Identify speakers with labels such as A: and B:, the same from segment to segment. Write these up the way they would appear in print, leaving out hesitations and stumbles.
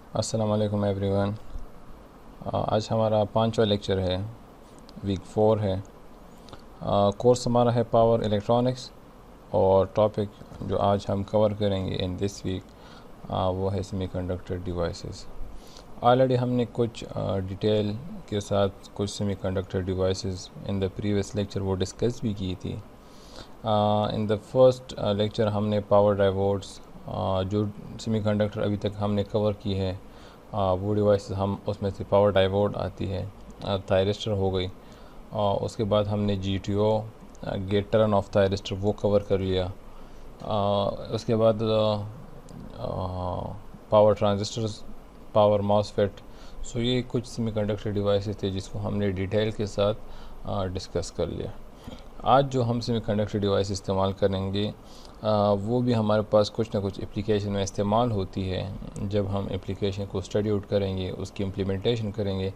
A: अस्सलाम वालेकुम एवरीवन। आज हमारा 5वां लेक्चर है, वीक 4 है। कोर्स हमारा है पावर इलेक्ट्रॉनिक्स और टॉपिक जो आज हम कवर करेंगे इन दिस वीक वो है सेमीकंडक्टर डिवाइसेस। ऑलरेडी हमने कुछ डिटेल के साथ कुछ semiconductor devices in the previous lecture वो डिस्कस भी की थी। इन द फर्स्ट लेक्चर हमने पावर डायोड्स जो सेमीकंडक्टर अभी तक हमने कवर की है वो डिवाइस हम उसमें से पावर डायोड आती है, थायरिस्टर हो गई। उसके बाद हमने GTO gate turn off thyristor वो कवर कर लिया। उसके बाद power transistors, power MOSFET. So ये कुछ सेमीकंडक्टर डिवाइसेस थे जिसको हमने डिटेल के साथ डिस्कस कर लिया। आज जो हम सेमीकंडक्टर डिवाइस इस्तेमाल करेंगे वो भी हमारे पास कुछ ना कुछ एप्लीकेशन में इस्तेमाल होती है। जब हम एप्लीकेशन को स्टडी आउट करेंगे, उसकी इम्प्लीमेंटेशन करेंगे,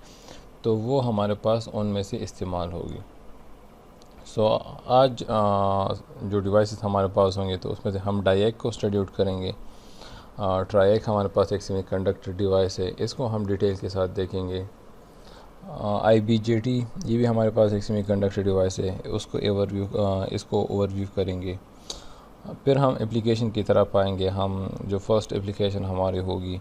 A: तो वो हमारे पास उनमें से इस्तेमाल होगी। सो आज जो डिवाइसेस हमारे पास होंगे तो उसमें से हम डायएक को स्टडी आउट करेंगे। ट्रायएक हमारे पास एक सेमीकंडक्टर डिवाइस है, इसको हम डिटेल के साथ देखेंगे। IBJT ये भी हमारे पास एक सेमीकंडक्टर डिवाइस है, इसको ओवरव्यू करेंगे। फिर हम एप्लीकेशन की तरफ आएंगे। हम जो फर्स्ट एप्लीकेशन हमारी होगी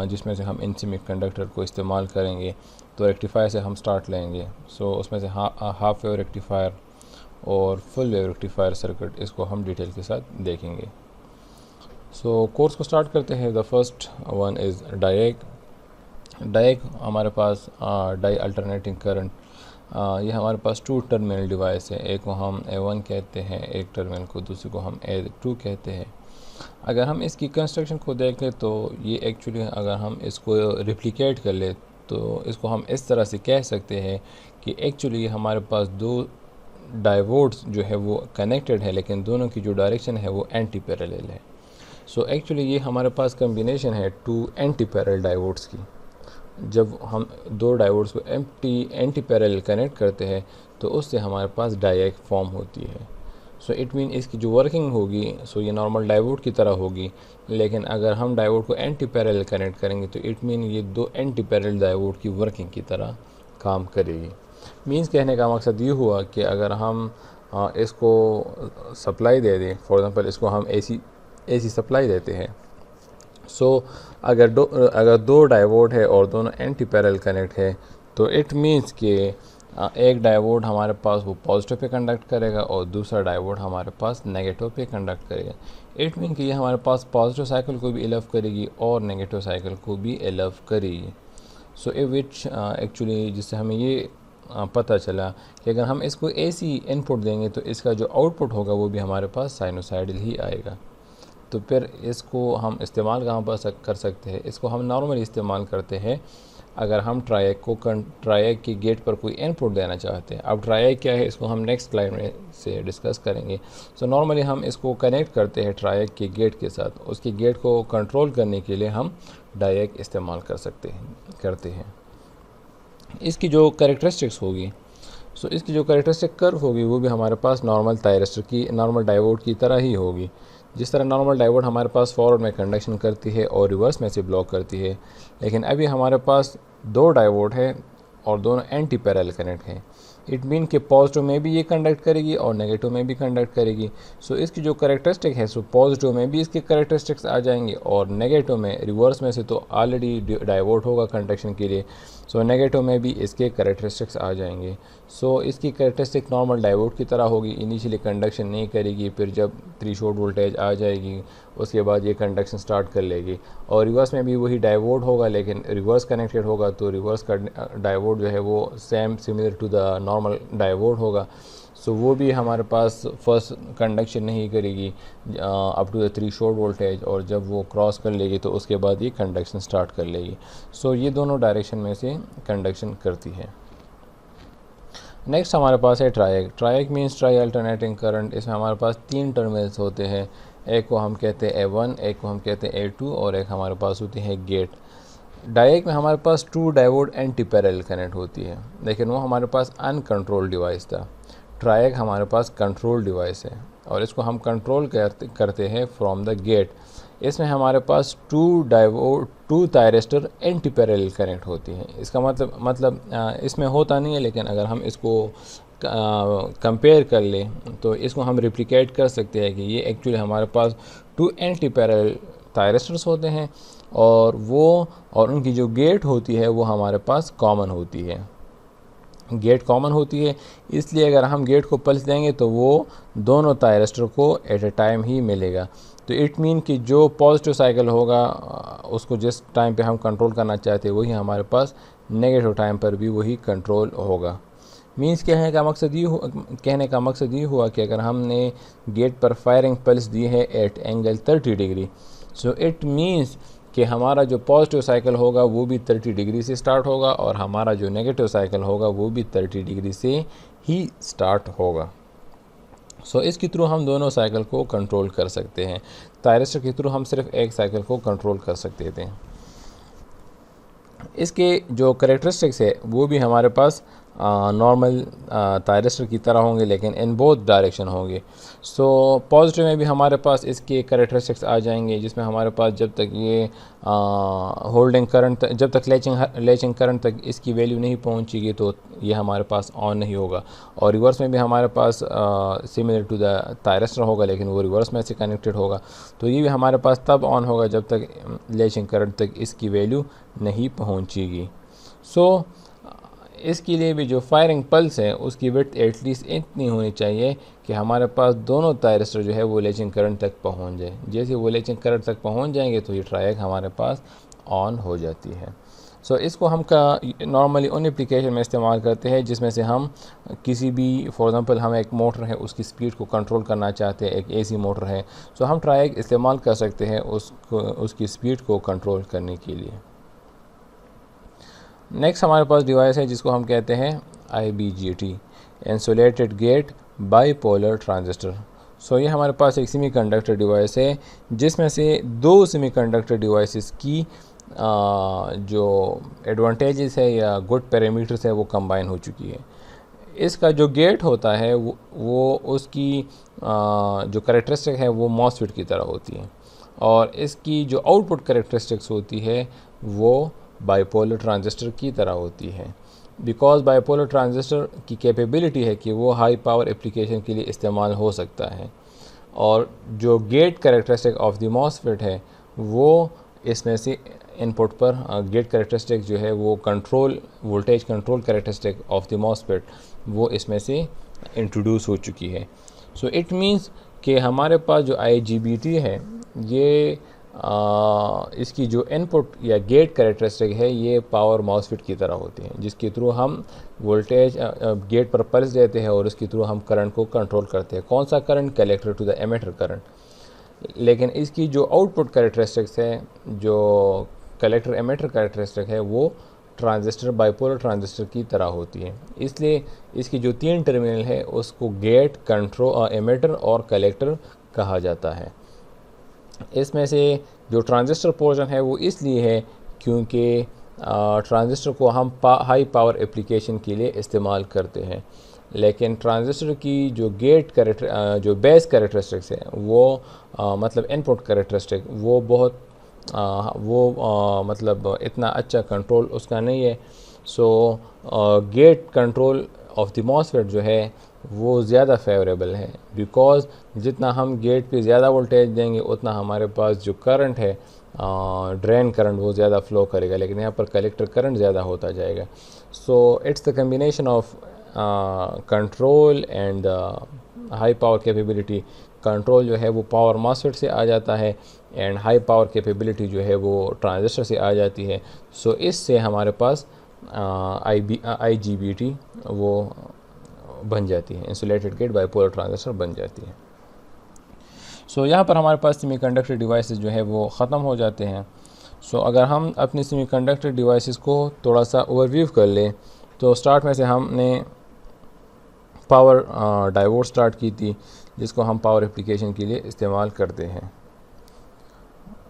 A: जिसमें से हम इन सेमीकंडक्टर को इस्तेमाल करेंगे, तो रेक्टिफायर से हम स्टार्ट लेंगे। सो उसमें से हाफ वेव रेक्टिफायर और फुल वेव रेक्टिफायर सर्किट, इसको हम डिटेल के साथ देखेंगे। सो कोर्स को स्टार्ट करते हैं। The first one is DIAC. DIAC हमारे पास डाई अल्टरनेटिंग करंट, ये हमारे पास 2 टर्मिनल डिवाइस है। एक को हम A1 कहते हैं, एक टर्मिनल को दूसरे को हम A2 कहते हैं। अगर हम इसकी कंस्ट्रक्शन को देख लें तो ये एक्चुअली अगर हम इसको रिप्लिकेट कर ले तो इसको हम इस तरह से कह सकते हैं कि एक्चुअली हमारे पास 2 डायोड्स जो है वो कनेक्टेड है, लेकिन दोनों की जो डायरेक्शन है वो एंटी पैरेलल है। सो एक्चुअली ये हमारे पास कम्बिनेशन है 2 एंटी पैरेलल डायोड्स की। जब हम 2 डायोड्स को एंटी पैरेलल कनेक्ट करते हैं तो उससे हमारे पास डायएक फॉर्म होती है। सो इट मीन इसकी जो वर्किंग होगी सो ये नॉर्मल डायोड की तरह होगी, लेकिन अगर हम डायोड को एंटी पैरेलल कनेक्ट करेंगे तो इट मीन ये 2 एंटी पैरेलल डायोड की वर्किंग की तरह काम करेगी। मीन्स कहने का मकसद ये हुआ कि अगर हम इसको सप्लाई दे दें, फॉर एग्ज़ाम्पल इसको हम एसी सप्लाई देते हैं। सो अगर 2 डायोड है और दोनों एंटी पैरेलल कनेक्ट है तो इट मीन्स कि एक डायोड हमारे पास वो पॉजिटिव पे कंडक्ट करेगा और दूसरा डायोड हमारे पास नेगेटिव पे कंडक्ट करेगा। इट मीन कि ये हमारे पास पॉजिटिव साइकिल को भी एलव करेगी और नेगेटिव साइकिल को भी एलव करेगी। सो विच एक्चुअली जिससे हमें ये पता चला कि अगर हम इसको AC इनपुट देंगे तो इसका जो आउटपुट होगा वो भी हमारे पास साइनोसाइडल ही आएगा। तो फिर इसको हम इस्तेमाल कहाँ पर कर सकते हैं? इसको हम नॉर्मली इस्तेमाल करते हैं अगर हम ट्रायएक की गेट पर कोई इनपुट देना चाहते हैं। अब ट्रायएक क्या है इसको हम नेक्स्ट स्लाइड में से डिस्कस करेंगे। सो नॉर्मली हम इसको कनेक्ट करते हैं ट्रायएक की गेट के साथ। उसकी गेट को कंट्रोल करने के लिए हम डायएक इस्तेमाल करते हैं। इसकी जो कैरेक्टरिस्टिक्स होगी, सो इसकी जो कैरेक्टरिस्टिक कर्व होगी वो भी हमारे पास नॉर्मल थायरिस्टर की, नॉर्मल डायोड की तरह ही होगी। जिस तरह नॉर्मल डायोड हमारे पास फॉरवर्ड में कंडक्शन करती है और रिवर्स में से ब्लॉक करती है, लेकिन अभी हमारे पास 2 डायोड है और दोनों एंटी पैरेलल कनेक्ट हैं। इट मीन कि पॉजिटिव में भी ये कंडक्ट करेगी और नेगेटिव में भी कंडक्ट करेगी। सो इसकी जो कैरेक्टरिस्टिक है सो पॉजिटिव में भी इसके कैरेक्टरिस्टिक्स आ जाएंगे और नेगेटिव में, रिवर्स में से तो ऑलरेडी डाइवर्ट होगा कंडक्शन के लिए, सो नेगेटिव में भी इसके कैरेक्टरिस्टिक्स आ जाएंगे। सो इसकी कैरेक्टरिस्टिक नॉर्मल डायोड की तरह होगी, इनिशियली कंडक्शन नहीं करेगी, फिर जब थ्रेशोल्ड वोल्टेज आ जाएगी उसके बाद ये कंडक्शन स्टार्ट कर लेगी। और रिवर्स में भी वही डायोड होगा, लेकिन रिवर्स कनेक्टेड होगा तो रिवर्स का डायोड जो है वो similar to the normal diode होगा। सो वो भी हमारे पास फर्स्ट कंडक्शन नहीं करेगी up to the threshold voltage, और जब वो क्रॉस कर लेगी तो उसके बाद ये कंडक्शन स्टार्ट कर लेगी। सो ये दोनों डायरेक्शन में से कंडक्शन करती है। नेक्स्ट हमारे पास है ट्रायएक। ट्रायएक मीन्स ट्राई अल्टरनेटिंग करंट। इसमें हमारे पास 3 टर्मिनल्स होते हैं। एक को हम कहते हैं A1, एक को हम कहते हैं A2 और एक हमारे पास होती है गेट। डायएक में हमारे पास 2 डायोड एंटी पैरेलल कनेक्ट होती है, लेकिन वो हमारे पास अनकंट्रोल डिवाइस था। ट्रायएक हमारे पास कंट्रोल डिवाइस है और इसको हम कंट्रोल करते हैं फ्रॉम द गेट। इसमें हमारे पास two thyristor anti parallel connect होती हैं। इसका मतलब इसमें होता नहीं है, लेकिन अगर हम इसको कंपेयर कर लें तो इसको हम रिप्लिकेट कर सकते हैं कि ये एक्चुअली हमारे पास टू एंटी पैरेलल थायरिस्टर्स होते हैं, और उनकी जो गेट होती है वो हमारे पास कॉमन होती है। गेट कॉमन होती है, इसलिए अगर हम गेट को पल्स देंगे तो वो दोनों थायरिस्टर को एट ए टाइम ही मिलेगा। तो इट मीन कि जो पॉजिटिव साइकिल होगा उसको जिस टाइम पे हम कंट्रोल करना चाहते हैं वही हमारे पास नेगेटिव टाइम पर भी वही कंट्रोल होगा। मीन्स कहने का मकसद ये हुआ कि अगर हमने गेट पर फायरिंग पल्स दी है at angle 30 degree, so it means कि हमारा जो पॉजिटिव साइकिल होगा वो भी 30 डिग्री से स्टार्ट होगा, और हमारा जो नेगेटिव साइकिल होगा वो भी 30 डिग्री से ही स्टार्ट होगा। सो इसके थ्रू हम दोनों साइकिल को कंट्रोल कर सकते हैं। थायरिस्टर के थ्रू हम सिर्फ एक साइकिल को कंट्रोल कर सकते थे। इसके जो करेक्टरिस्टिक्स है वो भी हमारे पास नॉर्मल थायरिस्टर की तरह होंगे, लेकिन इन बोथ डायरेक्शन होंगे। सो पॉजिटिव में भी हमारे पास इसके करेक्टरिस्टिक्स आ जाएंगे, जिसमें हमारे पास जब तक ये होल्डिंग करंट, जब तक लेचिंग करंट तक इसकी वैल्यू नहीं पहुंचेगी तो ये हमारे पास ऑन नहीं होगा। और रिवर्स में भी हमारे पास सिमिलर टू द थायरिस्टर होगा, लेकिन वो रिवर्स में से कनेक्टेड होगा। तो ये भी हमारे पास तब ऑन होगा जब तक लेचिंग करंट तक इसकी वैल्यू नहीं पहुंचेगी। सो इसके लिए भी जो फायरिंग पल्स है उसकी विड्थ एटलीस्ट इतनी होनी चाहिए कि हमारे पास दोनों थायरिस्टर जो है वो लेचिंग करंट तक पहुंच जाए। जैसे वो लेचिंग करंट तक पहुंच जाएंगे तो ये ट्रायक हमारे पास ऑन हो जाती है। सो इसको हम नॉर्मली उन एप्लीकेशन में इस्तेमाल करते हैं जिसमें से हम किसी भी, फॉर एग्जांपल हम एक मोटर है उसकी स्पीड को कंट्रोल करना चाहते हैं, एक एसी मोटर है, सो हम ट्रायक इस्तेमाल कर सकते हैं उसकी स्पीड को कंट्रोल करने के लिए। नेक्स्ट हमारे पास डिवाइस है जिसको हम कहते हैं IBGT, insulated gate bipolar transistor. So ये हमारे पास एक सेमीकंडक्टर डिवाइस है जिसमें से दो सेमीकंडक्टर डिवाइसेस की जो एडवांटेजेस है या गुड पैरामीटर्स है वो कंबाइन हो चुकी है। इसका जो गेट होता है वो उसकी जो करेक्टरिस्टिक है वो मॉसफेट की तरह होती है, और इसकी जो आउटपुट करेक्टरिस्टिक्स होती है वो बाईपोलर ट्रांजिस्टर की तरह होती है। बिकॉज बाईपोलर ट्रांजिस्टर की कैपेबिलिटी है कि वो हाई पावर एप्लीकेशन के लिए इस्तेमाल हो सकता है, और जो gate characteristic of the MOSFET है वो इसमें से इनपुट पर गेट करेक्टरिस्टिक जो है वो voltage control characteristic of the MOSFET वो इसमें से इंट्रोड्यूस हो चुकी है। सो इट मीन्स कि हमारे पास जो IGBT है ये इसकी जो इनपुट या गेट करेक्टरिस्टिक है ये पावर मॉसफेट की तरह होती है, जिसके थ्रू हम वोल्टेज गेट पर पल्स देते हैं और इसके थ्रू हम करंट को कंट्रोल करते हैं। कौन सा current? Collector to the emitter current. लेकिन इसकी जो आउटपुट करेक्टरिस्टिक्स है, जो कलेक्टर एमिटर करेक्टरिस्टिक है, वो ट्रांजिस्टर बाईपोलर ट्रांजिस्टर की तरह होती है। इसलिए इसकी जो 3 टर्मिनल है उसको गेट, कंट्रोल, एमिटर और कलेक्टर कहा जाता है। इसमें से जो ट्रांजिस्टर पोर्शन है वो इसलिए है क्योंकि ट्रांजिस्टर को हम हाई पावर एप्लीकेशन के लिए इस्तेमाल करते हैं, लेकिन ट्रांजिस्टर की जो जो बेस करेक्टरिस्टिक्स है वो मतलब इनपुट करेक्टरिस्टिक वो बहुत मतलब इतना अच्छा कंट्रोल उसका नहीं है। सो gate control of the MOSFET जो है वो ज़्यादा फेवरेबल है, बिकॉज़ जितना हम गेट पे ज़्यादा वोल्टेज देंगे उतना हमारे पास जो करंट है ड्रेन करंट वो ज़्यादा फ्लो करेगा, लेकिन यहाँ पर कलेक्टर करंट ज़्यादा होता जाएगा। So it's the combination of control and high power capability. Control जो है वो पावर मॉसफेट से आ जाता है एंड हाई पावर कैपेबिलिटी जो है वो ट्रांजिस्टर से आ जाती है। सो इससे हमारे पास IGBT वो बन जाती है, इंसुलेटेड गेट बाईपोलर ट्रांजिस्टर बन जाती है। सो यहाँ पर हमारे पास सेमीकंडक्टर डिवाइसेस जो है वो ख़त्म हो जाते हैं। सो अगर हम अपनी सेमीकंडक्टर डिवाइसेस को थोड़ा सा ओवरव्यू कर लें तो स्टार्ट में से हमने पावर डायोड स्टार्ट की थी जिसको हम पावर एप्लीकेशन के लिए इस्तेमाल करते हैं।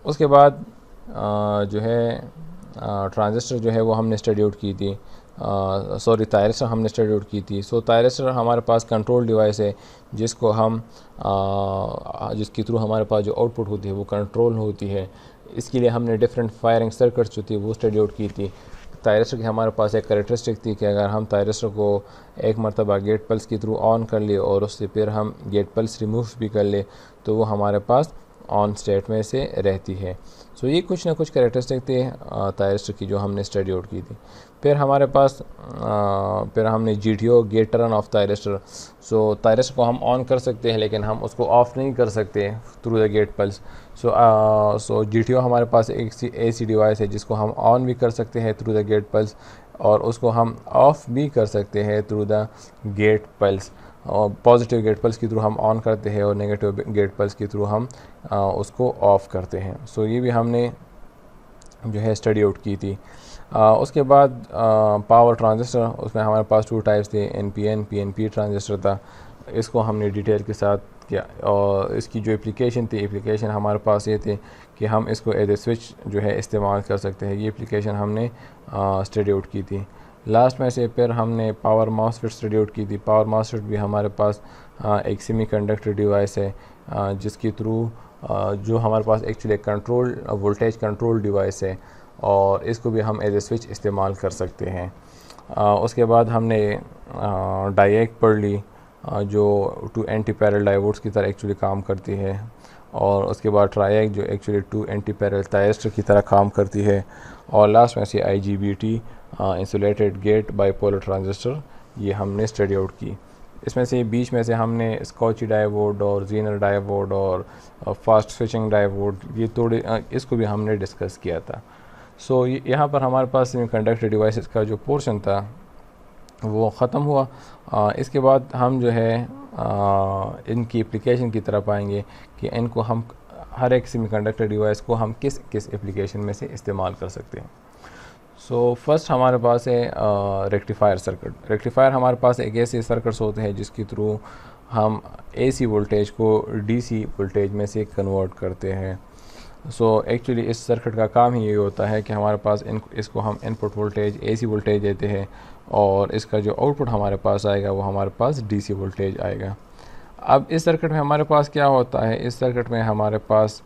A: उसके बाद जो है ट्रांजिस्टर जो है वो हमने स्टडी आउट की थी। सॉरी थायरिस्टर हमने स्टडी आउट की थी। सो थायरिस्टर हमारे पास कंट्रोल डिवाइस है जिसको हम जिसके थ्रू हमारे पास जो आउटपुट होती है वो कंट्रोल होती है। इसके लिए हमने डिफरेंट फायरिंग सर्किट्स जो थी वो स्टडी आउट की थी। थायरिस्टर की हमारे पास एक कैरेक्टरिस्टिक थी कि अगर हम थायरिस्टर को एक मरतबा गेट पल्स के थ्रू ऑन कर लिए और उससे फिर हम गेट पल्स रिमूव भी कर ले तो वो हमारे पास ऑन स्टेट में से रहती है। सो ये कुछ ना कुछ कैरेक्टरिस्टिक थे थायरिस्टर की जो हमने स्टडी आउट की थी। फिर हमारे पास फिर हमने GTO gate turn off thyristor. So thyristor को हम ऑन कर सकते हैं लेकिन हम उसको ऑफ़ नहीं कर सकते through the gate pulse. So GTO हमारे पास एक ऐसी डिवाइस है जिसको हम ऑन भी कर सकते हैं थ्रू द गेट पल्स और उसको हम ऑफ़ भी कर सकते हैं थ्रू द गेट पल्स। और पॉजिटिव गेट पल्स के थ्रू हम ऑन करते हैं और नेगेटिव गेट पल्स के थ्रू हम उसको ऑफ़ करते हैं। सो ये भी हमने जो है स्टडी आउट की थी। उसके बाद पावर ट्रांजिस्टर, उसमें हमारे पास 2 टाइप्स थे, NPN PNP ट्रांजिस्टर था। इसको हमने डिटेल के साथ किया और इसकी जो एप्लीकेशन हमारे पास ये थे कि हम इसको एज ए स्विच जो है इस्तेमाल कर सकते हैं। ये एप्लीकेशन हमने स्टडी आउट की थी। लास्ट में से फिर हमने पावर मॉसफेट स्टडी आउट की थी। पावर मॉसफेट भी हमारे पास एक सेमीकंडक्टर डिवाइस है जिसके थ्रू जो हमारे पास actually control voltage control device है और इसको भी हम एज ए स्विच इस्तेमाल कर सकते हैं। उसके बाद हमने डायएक पढ़ ली जो 2 एंटी पैरेलल डायोड्स की तरह एक्चुअली काम करती है और उसके बाद ट्रायएक जो एक्चुअली 2 एंटी पैरेलल थायरिस्टर की तरह काम करती है और लास्ट में से IGBT insulated gate bipolar transistor ये हमने स्टडी आउट की। इसमें से बीच में से हमने स्कॉची डायोड और जीनर डायोड और फास्ट स्विचिंग डायोड ये थोड़े इसको भी हमने डिस्कस किया था। सो यहाँ पर हमारे पास सेमीकंडक्टर डिवाइसेस का जो पोर्शन था वो ख़त्म हुआ। इसके बाद हम जो है इनकी एप्लीकेशन की तरफ आएंगे कि इनको हम हर एक सेमीकंडक्टर डिवाइस को हम किस किस एप्लीकेशन में से इस्तेमाल कर सकते हैं। सो फर्स्ट हमारे पास है रेक्टिफायर सर्किट। रेक्टिफायर हमारे पास एक ऐसे सर्किट्स होते हैं जिसके थ्रू हम AC वोल्टेज को DC वोल्टेज में से कन्वर्ट करते हैं। सो एक्चुअली इस सर्किट का काम ही ये होता है कि हमारे पास इसको हम इनपुट वोल्टेज AC वोल्टेज देते हैं और इसका जो आउटपुट हमारे पास आएगा वो हमारे पास DC वोल्टेज आएगा। अब इस सर्किट में हमारे पास क्या होता है, इस सर्किट में हमारे पास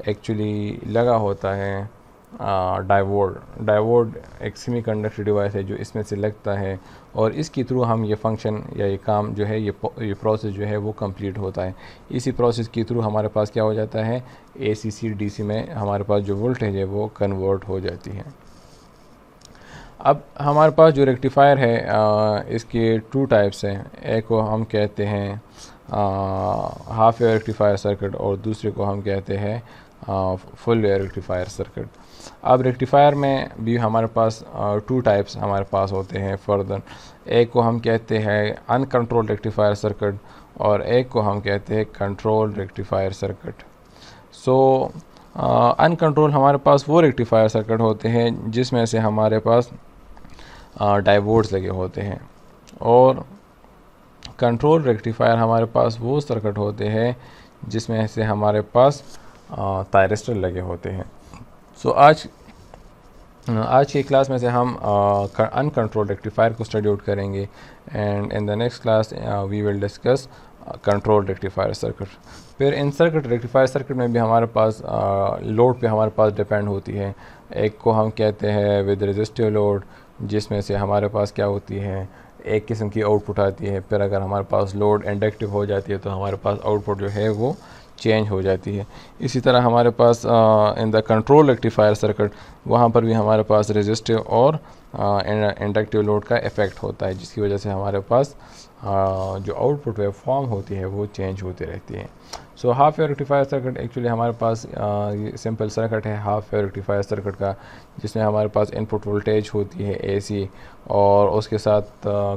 A: एक्चुअली लगा होता है डायोड एक सेमीकंडक्टर डिवाइस है जो इसमें से लगता है और इसके थ्रू हम ये फंक्शन या ये काम जो है ये प्रोसेस जो है वो कंप्लीट होता है। इसी प्रोसेस के थ्रू हमारे पास क्या हो जाता है, AC से DC में हमारे पास जो वोल्टेज है वो कन्वर्ट हो जाती है। अब हमारे पास जो रेक्टिफायर है इसके 2 टाइप्स हैं। एक को हम कहते हैं हाफ वेव रेक्टिफायर सर्किट और दूसरे को हम कहते हैं फुल वेव रेक्टिफायर सर्किट। अब रेक्टिफायर में भी हमारे पास 2 टाइप्स हमारे पास होते हैं फर्दर। एक को हम कहते हैं अनकंट्रोल्ड रेक्टिफायर सर्किट और एक को हम कहते हैं कंट्रोल रेक्टिफायर सर्किट। सो अनकंट्रोल हमारे पास वो रेक्टिफायर सर्किट होते हैं जिसमें से हमारे पास डायोड्स लगे होते हैं और कंट्रोल रेक्टिफायर हमारे पास वो सर्किट होते हैं जिसमें से हमारे पास थायरिस्टर लगे होते हैं। सो आज की क्लास में से हम अनकंट्रोल्ड रेक्टिफायर को स्टडी आउट करेंगे and in the next class we will discuss control rectifier circuit. फिर इन सर्किट रेक्टिफायर सर्किट में भी हमारे पास लोड पे हमारे पास डिपेंड होती है। एक को हम कहते हैं विद रेजिस्टिव लोड जिसमें से हमारे पास क्या होती है, एक किस्म की आउटपुट आती है। फिर अगर हमारे पास लोड इंडक्टिव हो जाती है तो हमारे पास आउटपुट जो है वो चेंज हो जाती है। इसी तरह हमारे पास in the control rectifier circuit वहाँ पर भी हमारे पास रेजिस्टिव और इंडक्टिव लोड का इफ़ेक्ट होता है जिसकी वजह से हमारे पास जो आउटपुट वेव फॉर्म होती है वो चेंज होती रहती है। So half wave rectifier circuit actually हमारे पास ये सिंपल सर्किट है हाफ वेव रेक्टिफायर सर्किट का, जिसमें हमारे पास इनपुट वोल्टेज होती है AC और उसके साथ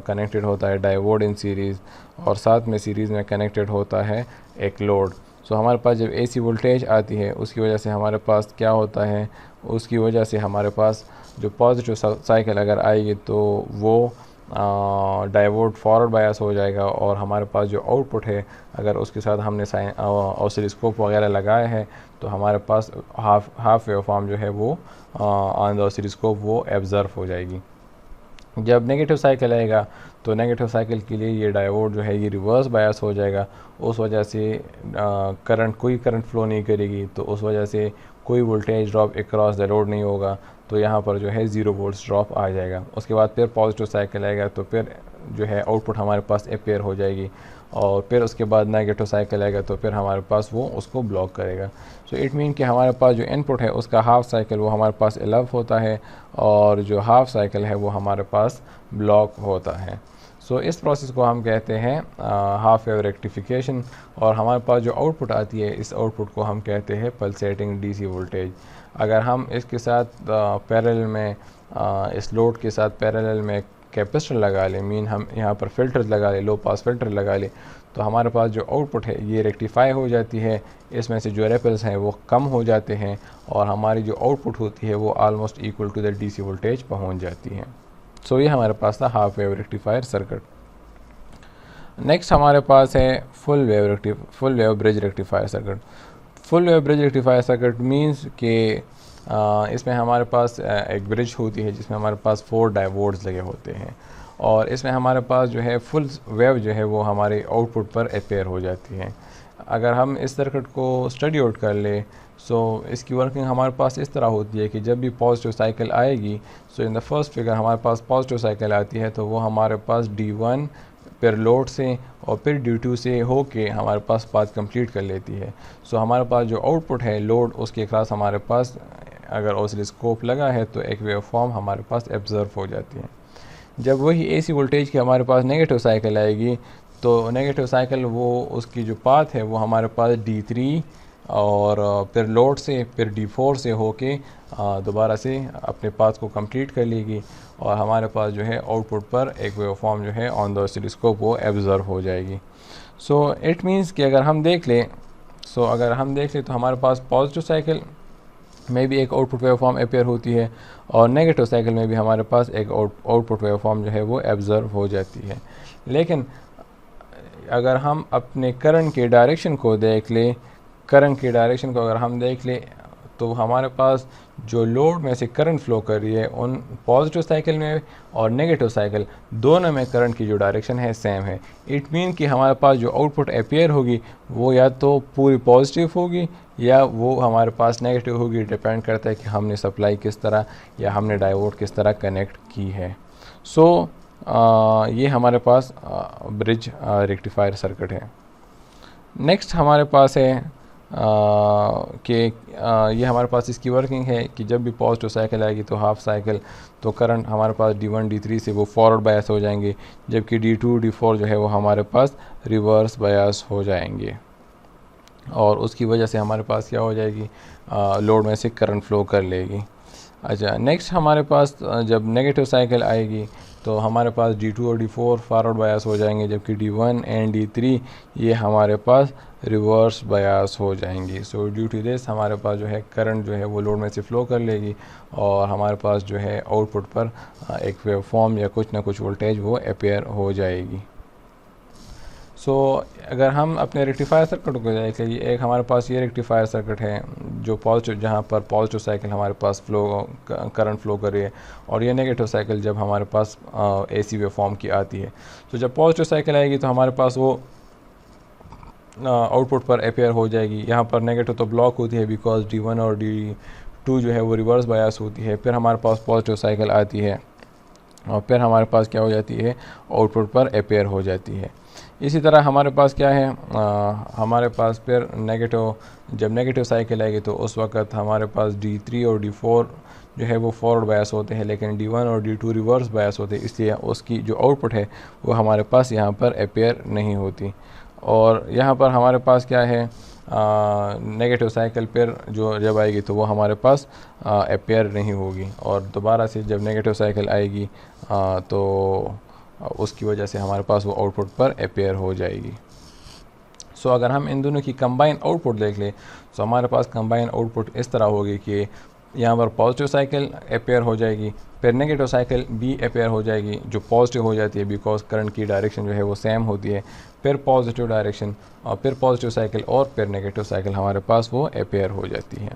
A: कनेक्टेड होता है डायोड इन सीरीज़ और साथ में सीरीज़ में कनेक्टेड होता है एक लोड। सो हमारे पास जब AC वोल्टेज आती है उसकी वजह से हमारे पास क्या होता है, उसकी वजह से हमारे पास जो पॉजिटिव साइकिल अगर आएगी तो वो डायोड फॉरवर्ड बायस हो जाएगा और हमारे पास जो आउटपुट है अगर उसके साथ हमने ऑसिलोस्कोप वगैरह लगाया है तो हमारे पास हाफ वेव फॉर्म जो है वो ऑन द ऑसिलोस्कोप वो एब्जर्व हो जाएगी। जब नेगेटिव साइकिल आएगा तो नेगेटिव साइकिल के लिए ये डायोड जो है ये रिवर्स बायस हो जाएगा, उस वजह से कोई करंट फ्लो नहीं करेगी, तो उस वजह से कोई voltage drop across the load नहीं होगा, तो यहाँ पर जो है 0 वोल्ट्स ड्रॉप आ जाएगा। उसके बाद फिर पॉजिटिव साइकिल आएगा तो फिर जो है आउटपुट हमारे पास अपेयर हो जाएगी, और फिर उसके बाद नेगेटिव साइकिल आएगा तो फिर हमारे पास वो उसको ब्लॉक करेगा। सो इट मीन कि हमारे पास जो इनपुट है उसका हाफ साइकिल वो हमारे पास एलव होता है, और जो हाफ साइकिल है वो हमारे पास ब्लॉक होता है। सो इस प्रोसेस को हम कहते हैं हाफ वेव रेक्टिफिकेशन, और हमारे पास जो आउटपुट आती है इस आउटपुट को हम कहते हैं पल्सेटिंग डीसी वोल्टेज। अगर हम इसके साथ पैरेलल में इस लोड के साथ पैरेलल में कैपेसिटर लगा लें, मीन हम यहाँ पर फिल्टर लगा लें, लो पास फिल्टर लगा लें, तो हमारे पास जो आउटपुट है ये रेक्टिफाई हो जाती है, इसमें से जो रिपल्स हैं वो कम हो जाते हैं, और हमारी जो आउटपुट होती है वो almost equal to the DC voltage पहुँच जाती है। सो ये हमारे पास था half wave rectifier circuit. Next हमारे पास है full wave bridge rectifier circuit. Full wave bridge rectifier circuit means कि इसमें हमारे पास एक ब्रिज होती है जिसमें हमारे पास 4 डायोड्स लगे होते हैं, और इसमें हमारे पास जो है फुल वेव जो है वो हमारे आउटपुट पर अपेयर हो जाती है। अगर हम इस सर्किट को स्टडी आउट कर ले, सो इसकी वर्किंग हमारे पास इस तरह होती है कि जब भी पॉजिटिव साइकिल आएगी, सो इन द फर्स्ट फिगर हमारे पास पॉजिटिव साइकिल आती है तो वो हमारे पास D1 फिर लोड से और फिर D2 से होके हमारे पास पाथ कंप्लीट कर लेती है। सो हमारे पास जो आउटपुट है लोड उसके क्रॉस हमारे पास अगर ऑसिलोस्कोप लगा है तो एक वेव फॉर्म हमारे पास एब्जर्व हो जाती है। जब वही एसी वोल्टेज की हमारे पास नेगेटिव साइकिल आएगी तो नेगेटिव साइकिल वो उसकी जो पाथ है वो हमारे पास D3 और फिर लोड से फिर D4 से होके दोबारा से अपने पाथ को कंप्लीट कर लेगी, और हमारे पास जो है आउटपुट पर एक वेव फॉर्म जो है ऑन द ऑसिलोस्कोप वो एब्जर्व हो जाएगी। सो इट मीन्स कि अगर हम देख लें तो हमारे पास पॉजिटिव साइकिल में भी एक आउटपुट वेव फॉर्म अपेयर होती है, और नेगेटिव साइकिल में भी हमारे पास एक आउटपुट वेव फॉर्म जो है वो एब्जर्व हो जाती है। लेकिन अगर हम अपने करंट के डायरेक्शन को देख लें, अगर हम देख लें तो हमारे पास जो लोड में से करंट फ्लो कर रही है उन पॉजिटिव साइकिल में और नेगेटिव साइकिल दोनों में करंट की जो डायरेक्शन है सेम है। इट मीन कि हमारे पास जो आउटपुट अपेयर होगी वो या तो पूरी पॉजिटिव होगी या वो हमारे पास नेगेटिव होगी, डिपेंड करता है कि हमने सप्लाई किस तरह या हमने डायोड किस तरह कनेक्ट की है। सो ये हमारे पास ब्रिज रेक्टिफायर सर्किट है। नेक्स्ट हमारे पास है कि ये हमारे पास इसकी वर्किंग है कि जब भी पॉजिटिव साइकिल आएगी तो हाफ साइकिल तो करंट हमारे पास D1 D3 से वो फॉरवर्ड बायस हो जाएंगे, जबकि D2 D4 जो है वो हमारे पास रिवर्स बायस हो जाएंगे, और उसकी वजह से हमारे पास क्या हो जाएगी, लोड में से करंट फ्लो कर लेगी। अच्छा, नेक्स्ट हमारे पास जब नेगेटिव साइकिल आएगी तो हमारे पास D2 और D4 फॉरवर्ड बायस हो जाएंगे, जबकि D1 एंड D3 ये हमारे पास रिवर्स बायस हो जाएंगी। सो ड्यू टू दिस हमारे पास जो है करंट जो है वो लोड में से फ़्लो कर लेगी, और हमारे पास जो है आउटपुट पर एक वेव फॉर्म या कुछ ना कुछ वोल्टेज वो अपेयर हो जाएगी। सो अगर हम अपने रेक्टिफायर सर्किट को देख लीजिए, एक हमारे पास ये रेक्टिफायर सर्किट है जो पॉजिटिव, जहाँ पर पॉजिटिव साइकिल हमारे पास करंट फ्लो कर रही है, और ये नेगेटिव साइकिल जब हमारे पास एसी वेव फॉर्म की आती है। तो जब पॉजिटिव साइकिल आएगी तो हमारे पास वो आउटपुट पर अपेयर हो जाएगी। यहाँ पर नेगेटिव तो ब्लॉक होती है बिकॉज D1 और D2 जो है वो रिवर्स बायस होती है। फिर हमारे पास पॉजिटिव साइकिल आती है और फिर हमारे पास क्या हो जाती है, आउटपुट पर अपेयर हो जाती है। इसी तरह हमारे पास क्या है, हमारे पास फिर जब नेगेटिव साइकिल आएगी तो उस वक़्त हमारे पास D3 और D4 जो है वो फॉरवर्ड बायस होते हैं, लेकिन D1 और D2 रिवर्स बायस होते हैं, इसलिए उसकी जो आउटपुट है वो हमारे पास यहाँ पर अपेयर नहीं होती। और यहाँ पर हमारे पास क्या है, नेगेटिव साइकिल पर जो जब आएगी तो वो हमारे पास अपेयर नहीं होगी, और दोबारा से जब नेगेटिव साइकिल आएगी तो उसकी वजह से हमारे पास वो आउटपुट पर अपेयर हो जाएगी। सो अगर हम इन दोनों की कंबाइन आउटपुट देख लें तो हमारे पास कंबाइन आउटपुट इस तरह होगी कि यहाँ पर पॉजिटिव साइकिल अपेयर हो जाएगी, फिर नेगेटिव साइकिल भी अपेयर हो जाएगी जो पॉजिटिव हो जाती है बिकॉज करंट की डायरेक्शन जो है वो सेम होती है, फिर पॉजिटिव डायरेक्शन और फिर पॉजिटिव साइकिल और फिर नेगेटिव साइकिल हमारे पास वो अपेयर हो जाती है।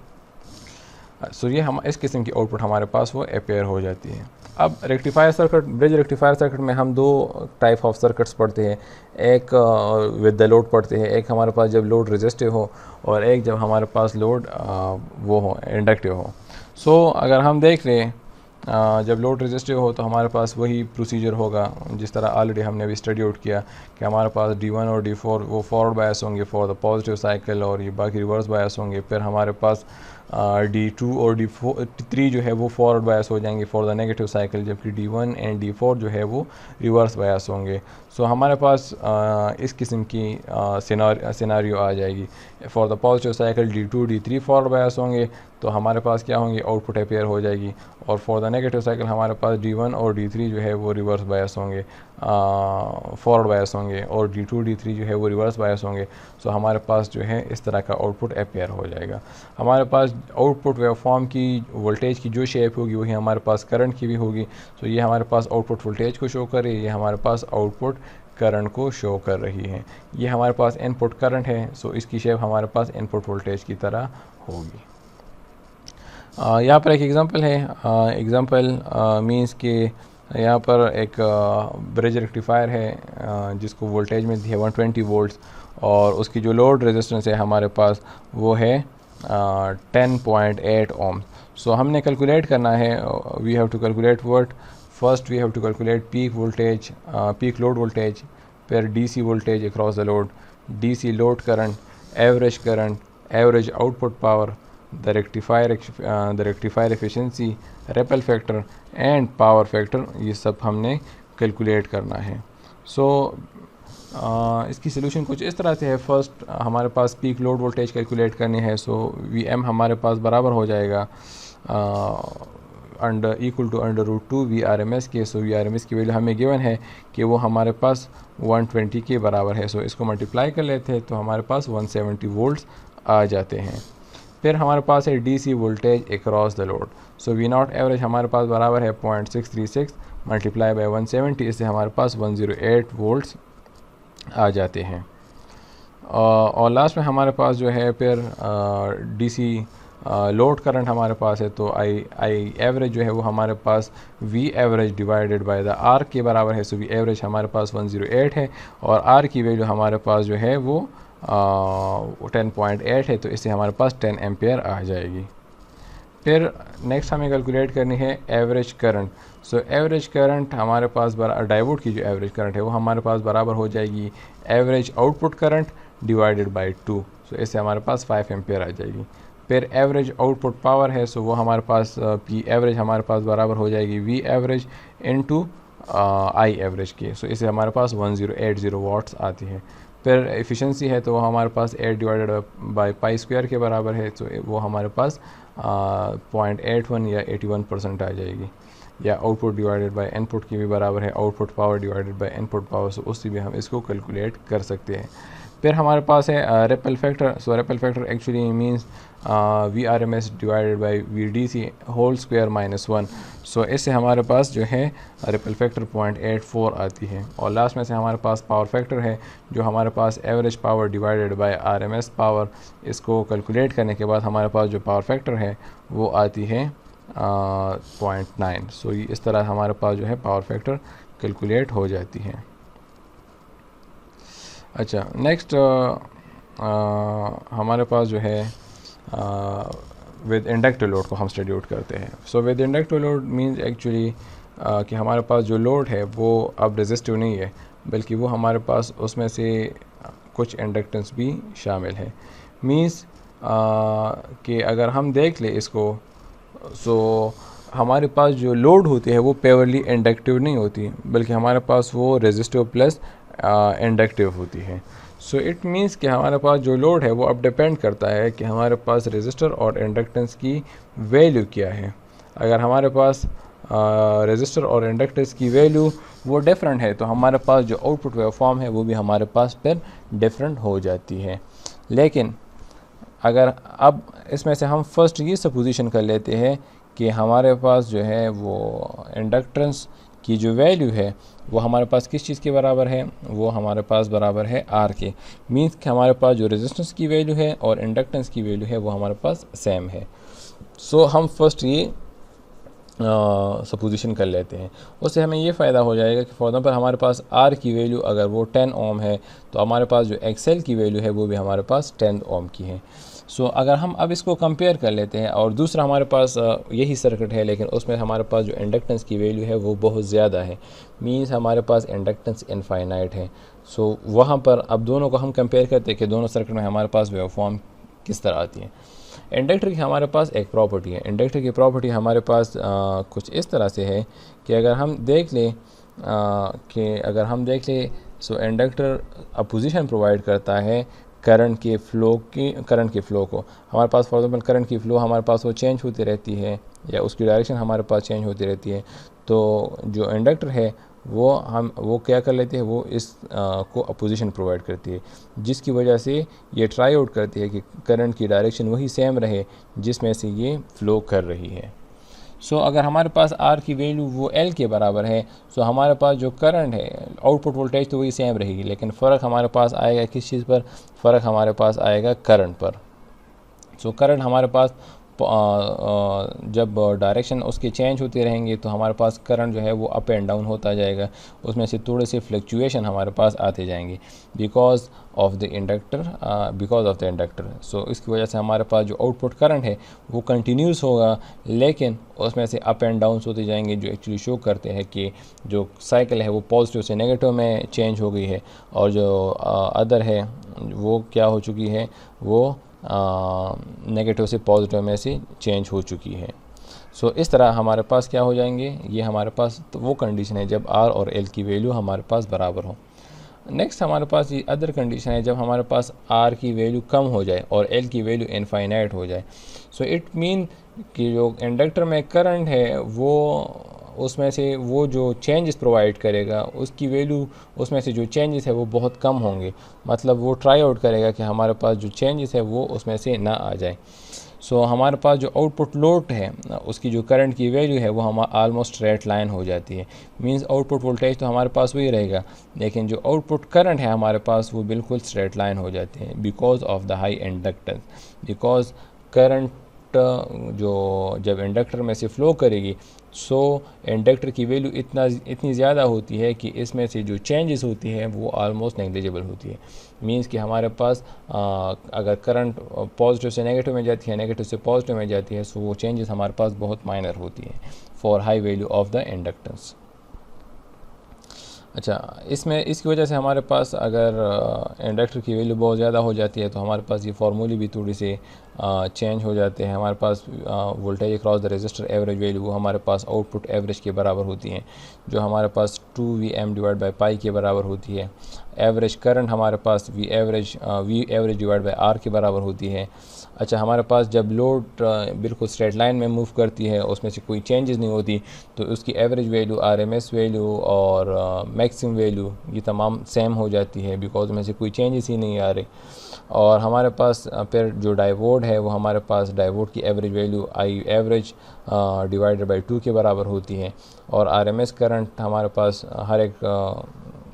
A: सो ये हम इस किस्म की आउटपुट हमारे पास वो अपेयर हो जाती है। अब rectifier circuit, bridge rectifier circuit में हम दो टाइप ऑफ सर्किट्स पढ़ते हैं, एक विद द लोड पढ़ते हैं, एक हमारे पास जब लोड रेजिस्टिव हो और एक जब हमारे पास लोड वो हो इंडक्टिव हो। सो अगर हम देख लें जब लोड रेजिस्टिव हो तो हमारे पास वही प्रोसीजर होगा जिस तरह ऑलरेडी हमने अभी स्टडी आउट किया कि हमारे पास D1 और D4 वो फॉरवर्ड बायस होंगे फॉर द पॉजिटिव साइकिल और ये बाकी रिवर्स बायस होंगे। फिर हमारे पास D2 और D3 जो है वो फॉरवर्ड बायस हो जाएंगे फॉर द नेगेटिव साइकिल, जबकि D1 एंड D4 जो है वो रिवर्स बायस होंगे। सो हमारे पास इस किस्म की सिनारियो आ जाएगी। For the positive cycle D2 D3 forward bias होंगे तो हमारे पास क्या होंगे, आउटपुट अपेयर हो जाएगी, और फॉर द नेगेटिव साइकिल हमारे पास D1 और D3 जो है वो रिवर्स बायस होंगे, फॉरवर्ड बायस होंगे, और D2 D3 जो है वो रिवर्स बायस होंगे। सो हमारे पास जो है इस तरह का आउटपुट अपेयर हो जाएगा। हमारे पास आउटपुट वेवफॉर्म की वोल्टेज की जो शेप होगी वही हमारे पास करंट की भी होगी। सो ये हमारे पास आउटपुट वोल्टेज को शो कर रही है, ये हमारे पास आउटपुट करंट को शो कर रही है। ये हमारे पास इनपुट करंट है, सो इसकी शेप हमारे पास इनपुट वोल्टेज की तरह होगी। यहाँ पर एक एग्ज़ाम्पल है, एग्ज़ाम्पल मींस के यहाँ पर एक ब्रिज रेक्टिफायर है जिसको वोल्टेज में है 120 वोल्ट्स, और उसकी जो लोड रेजिस्टेंस है हमारे पास वो है 10.8 ओम। सो हमने कैलकुलेट करना है, we have to calculate what, first we have to calculate peak voltage, peak load voltage, फिर DC voltage across the load, DC load current, average output power, the rectifier efficiency, ripple factor and power factor, ये सब हमने calculate करना है। सो इसकी solution कुछ इस तरह से है। फर्स्ट हमारे पास पीक लोड वोल्टेज कैलकुलेट करनी है। सो VM हमारे पास बराबर हो जाएगा इक्वल टू √2 VRMS के। सो VRMS की वैल्यू हमें गिवन है कि वो हमारे पास 120 के बराबर है। सो इसको मल्टीप्लाई कर लेते हैं तो हमारे पास 170 वोल्ट्स आ जाते हैं। फिर हमारे पास है DC voltage across the load. So V0 average हमारे पास बराबर है 0.636 मल्टीप्लाई बाय 170, इससे हमारे पास 108 वोल्ट्स आ जाते हैं। और लास्ट में हमारे पास जो है फिर DC लोड करंट हमारे पास है, तो आई एवरेज जो है वो हमारे पास V average divided by the R के बराबर है। सो V एवरेज हमारे पास 108 है और R की वैल्यू हमारे पास जो है वो 10.8 है, तो इससे हमारे पास 10 एम्पियर आ जाएगी। फिर नेक्स्ट हमें कैलकुलेट करनी है average current. So average current हमारे पास डायोड की जो एवरेज करंट है वो हमारे पास बराबर हो जाएगी average output current divided by 2। सो इससे हमारे पास 5 एम्पियर आ जाएगी। फिर एवरेज आउटपुट पावर है, सो वो हमारे पास P एवरेज हमारे पास बराबर हो जाएगी V average into I average के। सो इससे हमारे पास 1080 वाट्स आती है। फिर एफिशिएंसी है तो वो हमारे पास 8 डिवाइडेड बाय पाई स्क्वायर के बराबर है, तो वो हमारे पास 0.81 या 81% आ जाएगी। या आउटपुट डिवाइडेड बाय इनपुट की भी बराबर है, output power divided by input power, so उससे भी हम इसको कैलकुलेट कर सकते हैं। फिर हमारे पास है ripple factor. So ripple factor actually means VRMS divided by VDC whole square -1। So इससे हमारे पास जो है रिपल फैक्टर 0.84 आती है। और लास्ट में से हमारे पास पावर फैक्टर है जो हमारे पास average power divided by RMS power, इसको कैलकुलेट करने के बाद हमारे पास जो पावर फैक्टर है वो आती है 0.9। सो इस तरह हमारे पास जो है पावर फैक्टर कैलकुलेट हो जाती है। अच्छा, नेक्स्ट हमारे पास जो है विद इंडक्टिव लोड को हम स्टडी आउट करते हैं। So with inductive load means actually कि हमारे पास जो लोड है वो अब रेजिस्टिव नहीं है, बल्कि वो हमारे पास उसमें से कुछ इंडक्टेंस भी शामिल है। मीन्स कि अगर हम देख ले इसको, सो हमारे पास जो लोड होती है वो प्योरली इंडक्टिव नहीं होती, बल्कि हमारे पास वो रेजिस्टिव प्लस इंडक्टिव होती है। सो इट मीन्स कि हमारे पास जो लोड है वो अब डिपेंड करता है कि हमारे पास रेजिस्टर और इंडक्टेंस की वैल्यू क्या है। अगर हमारे पास रेजिस्टर और इंडक्टेंस की वैल्यू वो डिफरेंट है तो हमारे पास जो आउटपुट वेवफॉर्म है वो भी हमारे पास फिर डिफरेंट हो जाती है। लेकिन अगर अब इसमें से हम फर्स्ट ये सपोजिशन कर लेते हैं कि हमारे पास जो है वो इंडक्टेंस की जो वैल्यू है वो हमारे पास किस चीज़ के बराबर है, वो हमारे पास बराबर है R के। मीन्स कि हमारे पास जो रेजिस्टेंस की वैल्यू है और इंडक्टेंस की वैल्यू है वो हमारे पास सेम है। सो हम फर्स्ट ये सपोजिशन कर लेते हैं। उससे हमें ये फ़ायदा हो जाएगा कि फॉर एग्जांपल हमारे पास आर की वैल्यू अगर वो 10 ओम है तो हमारे पास जो एक्सएल की वैल्यू है वो भी हमारे पास 10 ओम की है। सो अगर हम अब इसको कंपेयर कर लेते हैं और दूसरा हमारे पास यही सर्किट है लेकिन उसमें हमारे पास जो इंडक्टेंस की वैल्यू है वो बहुत ज़्यादा है, मींस हमारे पास इंडक्टेंस इनफाइनाइट है। सो वहाँ पर अब दोनों को हम कंपेयर करते हैं कि दोनों सर्किट में हमारे पास वेवफॉर्म किस तरह आती है। इंडक्टर की हमारे पास एक प्रॉपर्टी है, इंडक्टर की प्रॉपर्टी हमारे पास कुछ इस तरह से है कि अगर हम देख लें सो इंडक्टर अपोजिशन प्रोवाइड करता है करंट के फ़्लो को। हमारे पास फॉर एग्जांपल करंट की फ़्लो हमारे पास वो चेंज होती रहती है या उसकी डायरेक्शन हमारे पास चेंज होती रहती है, तो जो इंडक्टर है वो क्या कर लेते हैं, वो इस को अपोजिशन प्रोवाइड करती है, जिसकी वजह से ये ट्राई आउट करती है कि करंट की डायरेक्शन वही सेम रहे जिसमें से ये फ़्लो कर रही है। सो अगर हमारे पास आर की वैल्यू वो एल के बराबर है, सो हमारे पास जो करंट है आउटपुट वोल्टेज तो वही सेम रहेगी, लेकिन फ़र्क हमारे पास आएगा किस चीज़ पर, फ़र्क हमारे पास आएगा करंट पर। सो करंट हमारे पास जब डायरेक्शन उसके चेंज होते रहेंगे तो हमारे पास करंट जो है वो अप एंड डाउन होता जाएगा, उसमें से थोड़े से फ्लक्चुएशन हमारे पास आते जाएंगे बिकॉज ऑफ द इंडक्टर। सो इसकी वजह से हमारे पास जो आउटपुट करंट है वो कंटिन्यूस होगा, लेकिन उसमें से अप एंड डाउन होते जाएंगे, जो एक्चुअली शो करते हैं कि जो साइकिल है वो पॉजिटिव से नेगेटिव में चेंज हो गई है और जो अदर है वो क्या हो चुकी है, वो नेगेटिव से पॉजिटिव में से चेंज हो चुकी है। सो इस तरह हमारे पास क्या हो जाएंगे, ये हमारे पास तो वो कंडीशन है जब आर और एल की वैल्यू हमारे पास बराबर हो। नेक्स्ट हमारे पास ये अदर कंडीशन है जब हमारे पास आर की वैल्यू कम हो जाए और एल की वैल्यू इनफाइनाइट हो जाए। सो इट मीन कि जो इंडक्टर में करंट है वो उसमें से वो जो चेंजेस प्रोवाइड करेगा उसकी वैल्यू, उसमें से जो चेंजेस है वो बहुत कम होंगे, मतलब वो ट्राई आउट करेगा कि हमारे पास जो चेंजेस है वो उसमें से ना आ जाए। सो हमारे पास जो आउटपुट लोड है उसकी जो करंट की वैल्यू है वो हम ऑलमोस्ट स्ट्रेट लाइन हो जाती है, मींस आउटपुट वोल्टेज तो हमारे पास वही रहेगा लेकिन जो आउटपुट करंट है हमारे पास वो बिल्कुल स्ट्रेट लाइन हो जाती है because of the high inductance. Because current जो जब इंडक्टर में से फ़्लो करेगी सो इंडक्टर की वैल्यू इतनी ज़्यादा होती है कि इसमें से जो चेंजेस होती है वो ऑलमोस्ट नेग्लिजिबल होती है, मींस कि हमारे पास अगर करंट पॉजिटिव से नेगेटिव में जाती है, नेगेटिव से पॉजिटिव में जाती है, सो वो चेंजेस हमारे पास बहुत माइनर होती है for high value of the inductance. अच्छा, इसमें इसकी वजह से हमारे पास अगर इंडक्टर की वैल्यू बहुत ज़्यादा हो जाती है तो हमारे पास ये फार्मूले भी थोड़ी सी चेंज हो जाते हैं। हमारे पास voltage across the resistor average value वो हमारे पास आउटपुट एवरेज के बराबर होती हैं, जो हमारे पास 2Vm डिवाइड बाई पाई के बराबर होती है। एवरेज करंट हमारे पास V average divide by R के बराबर होती है। अच्छा, हमारे पास जब लोड बिल्कुल स्ट्रेट लाइन में मूव करती है, उसमें से कोई चेंजेस नहीं होती, तो उसकी एवरेज वैल्यू, आरएमएस वैल्यू और मैक्सिमम वैल्यू ये तमाम सेम हो जाती है बिकॉज में से कोई चेंजेस ही नहीं आ रहे। और हमारे पास फिर जो डाइवोड है वो हमारे पास डाइवोड की average value I average divided by 2 के बराबर होती है। और आरएमएस करंट हमारे पास हर एक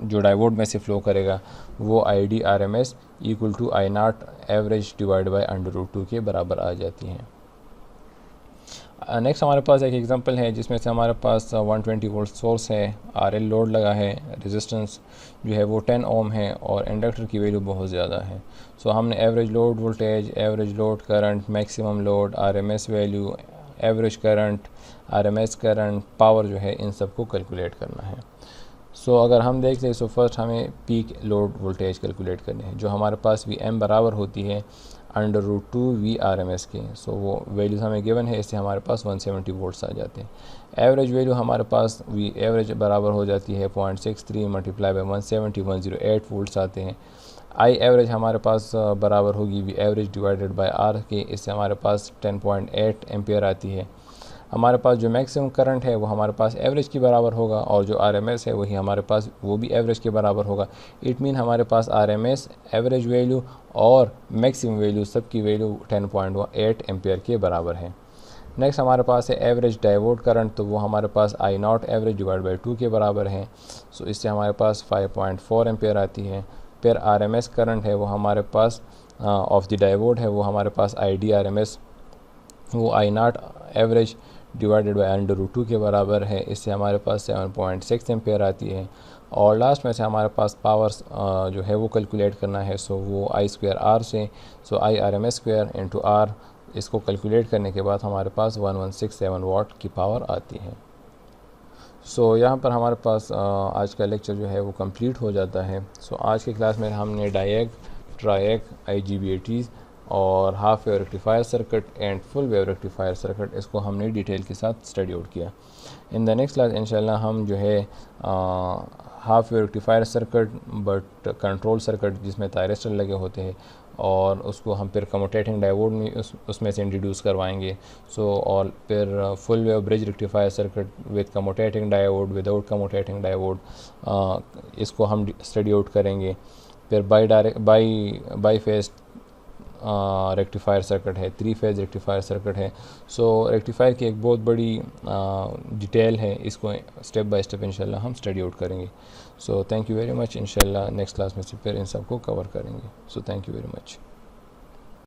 A: जो डाइवोड में से फ़्लो करेगा वो I D R M S equal to I not average divide by √2 के बराबर आ जाती हैं। नेक्स्ट हमारे पास एक एग्जांपल है जिसमें से हमारे पास 120 वोल्ट सोर्स है, आरएल लोड लगा है, रेजिस्टेंस जो है वो 10 ओम है और इंडक्टर की वैल्यू बहुत ज़्यादा है। सो हमने average load voltage, average load current, maximum load, RMS value, average current, RMS current, power जो है इन सब को कैलकुलेट करना है। सो अगर हम देख लें, सो फर्स्ट हमें पीक लोड वोल्टेज कैलकुलेट करनी है जो हमारे पास Vm बराबर होती है √2 VRMS के। सो वो वैल्यूज़ हमें गिवन है, इससे हमारे पास 170 वोल्ट्स आ जाते हैं। एवरेज वैल्यू हमारे पास वी एवरेज बराबर हो जाती है 0.63 मल्टीप्लाई बाई 170 108 वोल्ट्स आते हैं। आई एवरेज हमारे पास बराबर होगी V average divided by R के, इससे हमारे पास 10.8 एम्पियर आती है। हमारे पास जो मैक्सिमम करंट है वो हमारे पास एवरेज के बराबर होगा और जो आरएमएस है वही हमारे पास वो भी एवरेज के बराबर होगा। इट मीन हमारे पास आरएमएस, एवरेज वैल्यू और मैक्सिमम वैल्यू सब की वैल्यू 10.8 एम्पियर के बराबर है। नेक्स्ट हमारे पास है एवरेज डाइवोड करंट, तो वो हमारे पास आई नॉट एवरेज डिवाइड बाई 2 के बराबर है। सो इससे हमारे पास 5.4 एम्पियर आती है। फिर आरएमएस करंट है वो हमारे पास ऑफ द डाइवोड है वो हमारे पास I D R M S वो I not average divided by √2 के बराबर है। इससे हमारे पास 7.6 एम्पेयर आती है। और लास्ट में से हमारे पास पावर्स जो है वो कैलकुलेट करना है। सो वो I²R से, सो I/RMS² इंटू R, इसको कैलकुलेट करने के बाद हमारे पास 1167 वाट की पावर आती है। सो यहाँ पर हमारे पास आज का लेक्चर जो है वो कंप्लीट हो जाता है। सो आज की क्लास में हमने डायएग, ट्रायएग, IGBATs और half wave rectifier circuit and full wave rectifier circuit, इसको हमने डिटेल के साथ स्टडी आउट किया। इन द नेक्स्ट क्लास इंशाल्लाह हम जो है half wave rectifier circuit but control circuit जिसमें थायरिस्टर लगे होते हैं, और उसको हम फिर कम्यूटेटिंग डायोड में उसमें से इंट्रोड्यूस करवाएंगे। सो और फिर full wave bridge rectifier circuit with commutating diode, without commutating diode, इसको हम स्टडी आउट करेंगे। फिर बाई फेज रेक्टिफायर सर्किट है, 3 फेज रेक्टिफायर सर्किट है। सो रेक्टिफायर की एक बहुत बड़ी डिटेल है, इसको स्टेप बाय स्टेप इंशाल्लाह हम स्टडी आउट करेंगे। So thank you very much. इंशाल्लाह नेक्स्ट क्लास में से फिर इन सबको कवर करेंगे। So thank you very much.